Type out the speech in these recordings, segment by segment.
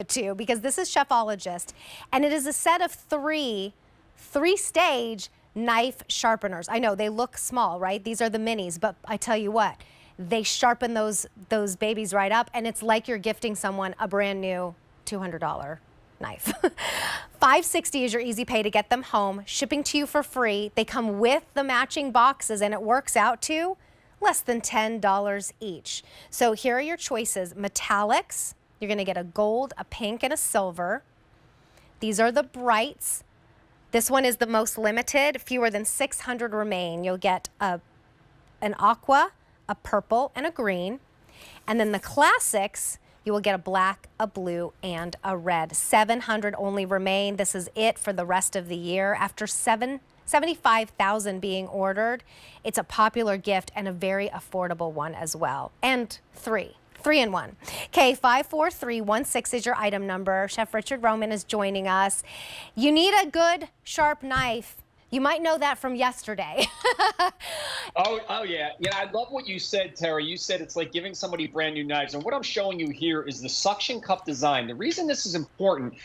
to, because this is Chefologist, and it is a set of three-stage knife sharpeners. I know they look small, right? These are the minis, but I tell you what, they sharpen those babies right up, and it's like you're gifting someone a brand new $200 knife. $5.60 is your easy pay to get them home, shipping to you for free. They come with the matching boxes, and it works out to less than $10 each. So here are your choices. Metallics, you're gonna get a gold, a pink, and a silver. These are the brights. This one is the most limited. Fewer than 600 remain. You'll get an aqua, a purple, and a green. And then the classics, you will get a black, a blue, and a red. 700 only remain. This is it for the rest of the year. After 75,000 being ordered, it's a popular gift and a very affordable one as well. And three in one. K54316 is your item number. Chef Richard Roman is joining us. You need a good, sharp knife. You might know that from yesterday. Oh yeah. Yeah, I love what you said, Terry. You said it's like giving somebody brand new knives. And what I'm showing you here is the suction cup design. The reason this is important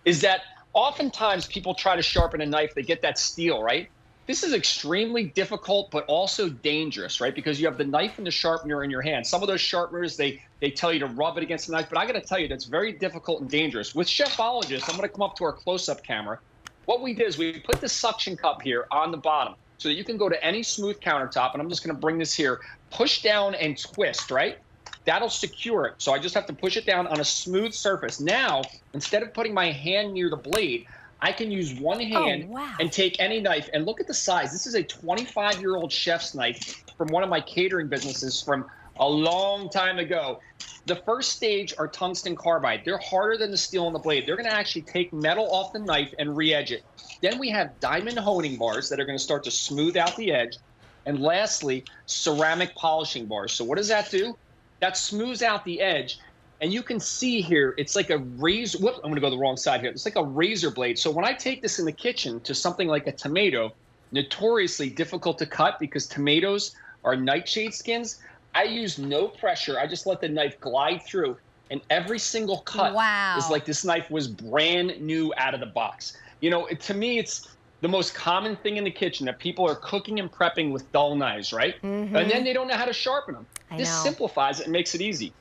is that oftentimes people try to sharpen a knife, they get that steel, right? This is extremely difficult, but also dangerous, right? Because you have the knife and the sharpener in your hand. Some of those sharpeners, they tell you to rub it against the knife, but I gotta tell you, that's very difficult and dangerous. With Chefologist, I'm gonna come up to our close-up camera. What we did is we put the suction cup here on the bottom so that you can go to any smooth countertop, and I'm just gonna bring this here, push down and twist, right? That'll secure it. So I just have to push it down on a smooth surface. Now, instead of putting my hand near the blade, I can use one hand and take any knife. And look at the size. This is a 25-year-old chef's knife from one of my catering businesses from a long time ago. The first stage are tungsten carbide. They're harder than the steel on the blade. They're going to actually take metal off the knife and re-edge it. Then we have diamond honing bars that are going to start to smooth out the edge. And lastly, ceramic polishing bars. So what does that do? That smooths out the edge. And you can see here, it's like a razor. Whoops, I'm going to go the wrong side here. It's like a razor blade. So when I take this in the kitchen to something like a tomato, notoriously difficult to cut because tomatoes are nightshade skins, I use no pressure. I just let the knife glide through. And every single cut is like this knife was brand new out of the box. You know, to me, it's the most common thing in the kitchen that people are cooking and prepping with dull knives, right? And then they don't know how to sharpen them. This simplifies it and makes it easy.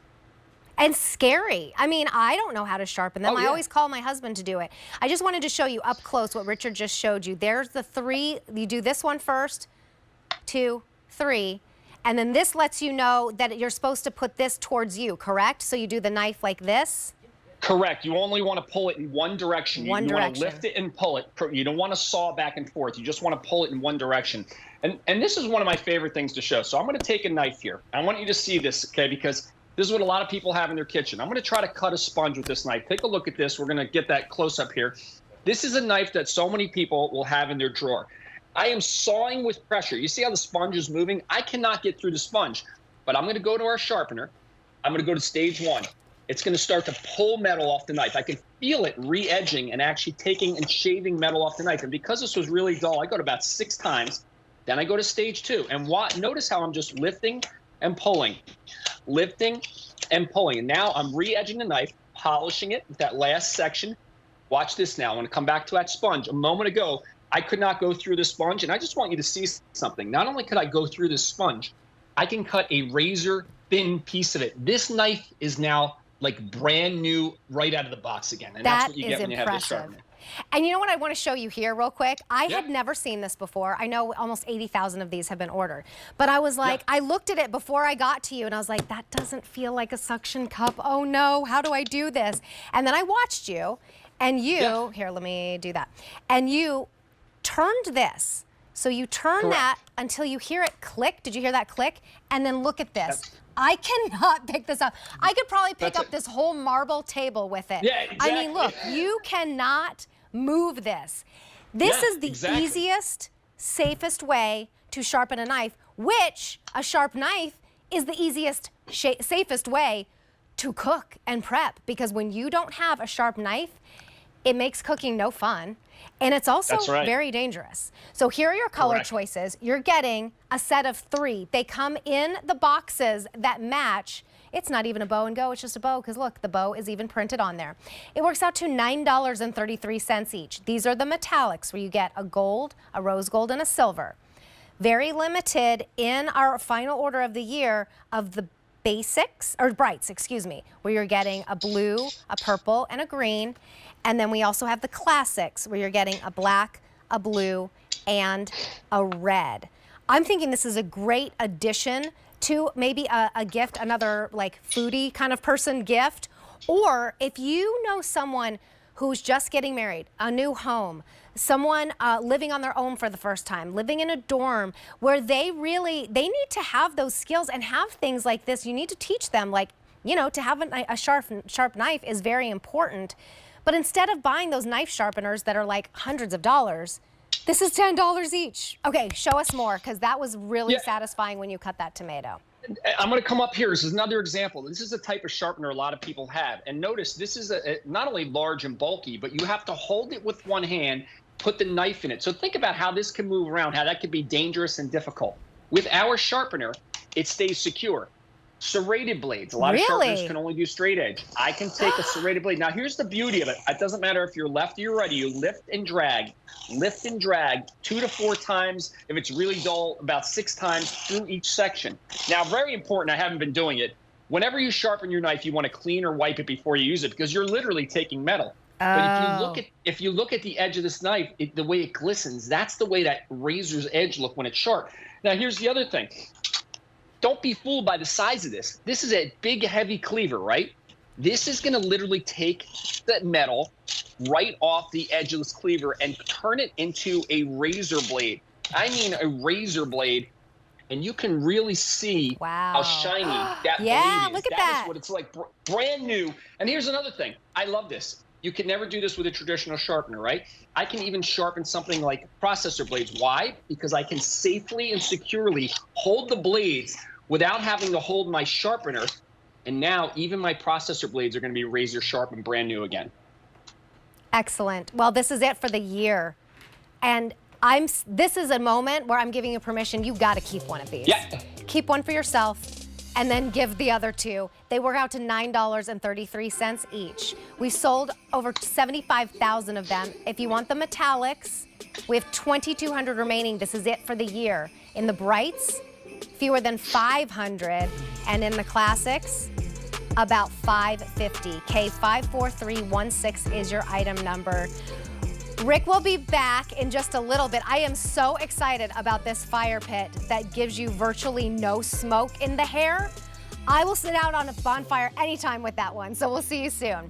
And scary. I mean, I don't know how to sharpen them. I always call my husband to do it. I just wanted to show you up close what Richard just showed you. There's the three. You do this one first, 2, 3. And then this lets you know that you're supposed to put this towards you, correct? So you do the knife like this? Correct. You only want to pull it in one direction. You want to lift it and pull it. You don't want to saw back and forth. You just want to pull it in one direction. And this is one of my favorite things to show. So I'm going to take a knife here. I want you to see this, okay, because this is what a lot of people have in their kitchen. I'm going to try to cut a sponge with this knife. Take a look at this. We're going to get that close up here. This is a knife that so many people will have in their drawer. I am sawing with pressure. You see how the sponge is moving? I cannot get through the sponge, but I'm going to go to our sharpener. I'm going to go to stage 1. It's going to start to pull metal off the knife. I can feel it re-edging and actually taking and shaving metal off the knife. And because this was really dull, I go to about 6 times. Then I go to stage 2. And notice how I'm just lifting and pulling, lifting and pulling. And now I'm re-edging the knife, polishing it with that last section. Watch this now. I'm going to come back to that sponge. A moment ago, I could not go through the sponge, and I just want you to see something. Not only could I go through this sponge, I can cut a razor-thin piece of it. This knife is now like brand new right out of the box again. And that's what you get when you have this sharpener. And you know what I want to show you here real quick? I had never seen this before. I know almost 80,000 of these have been ordered. But I was like, I looked at it before I got to you, and I was like, that doesn't feel like a suction cup. Oh, no, how do I do this? And then I watched you, and you, here, let me do that. And you turned this. So you turn that until you hear it click. Did you hear that click? And then look at this. I cannot pick this up. I could probably pick up this whole marble table with it. Yeah, exactly. I mean, look, you cannot move this. This is the easiest, safest way to sharpen a knife, which a sharp knife is the easiest, safest way to cook and prep. Because when you don't have a sharp knife, it makes cooking no fun. And it's also very dangerous. So here are your color choices. You're getting a set of 3. They come in the boxes that match It's not even a bow and go, it's just a bow, because look, the bow is even printed on there. It works out to $9.33 each. These are the metallics, where you get a gold, a rose gold, and a silver. Very limited in our final order of the year of the basics, or brights, excuse me, where you're getting a blue, a purple, and a green. And then we also have the classics, where you're getting a black, a blue, and a red. I'm thinking this is a great addition to maybe a gift, another like foodie kind of person gift. Or if you know someone who's just getting married, a new home, someone living on their own for the first time, living in a dorm, where they need to have those skills and have things like this. You need to teach them, like, you know, to have a sharp knife is very important. But instead of buying those knife sharpeners that are like hundreds of dollars, this is $10 each. Okay, show us more, because that was really satisfying when you cut that tomato. I'm going to come up here. This is another example. This is a type of sharpener a lot of people have. And notice this is not only large and bulky, but you have to hold it with one hand, put the knife in it. So think about how this can move around, how that could be dangerous and difficult. With our sharpener, it stays secure. Serrated blades. A lot of sharpeners can only do straight edge. I can take a serrated blade. Now, here's the beauty of it. It doesn't matter if you're left or you're right. You lift and drag 2 to 4 times. If it's really dull, about 6 times through each section. Now, very important, I haven't been doing it. Whenever you sharpen your knife, you want to clean or wipe it before you use it, because you're literally taking metal. But if you look at the edge of this knife, the way it glistens, that's the way that razor's edge look when it's sharp. Now, here's the other thing. Don't be fooled by the size of this. This is a big, heavy cleaver, right? This is going to literally take that metal right off the edge of this cleaver and turn it into a razor blade. I mean a razor blade. And you can really see how shiny that blade is. Look at that. That is what it's like, brand new. And here's another thing. I love this. You can never do this with a traditional sharpener, right? I can even sharpen something like processor blades. Why? Because I can safely and securely hold the blades without having to hold my sharpener. And now even my processor blades are going to be razor sharp and brand new again. Excellent. Well, this is it for the year. And this is a moment where I'm giving you permission. You got to keep one of these. Yeah. Keep one for yourself, and then give the other 2. They work out to $9.33 each. We've sold over 75,000 of them. If you want the metallics, we have 2,200 remaining. This is it for the year. In the brights, fewer than 500, and in the classics, about 550. K54316 is your item number. Rick will be back in just a little bit. I am so excited about this fire pit that gives you virtually no smoke in the hair. I will sit out on a bonfire anytime with that one, so we'll see you soon.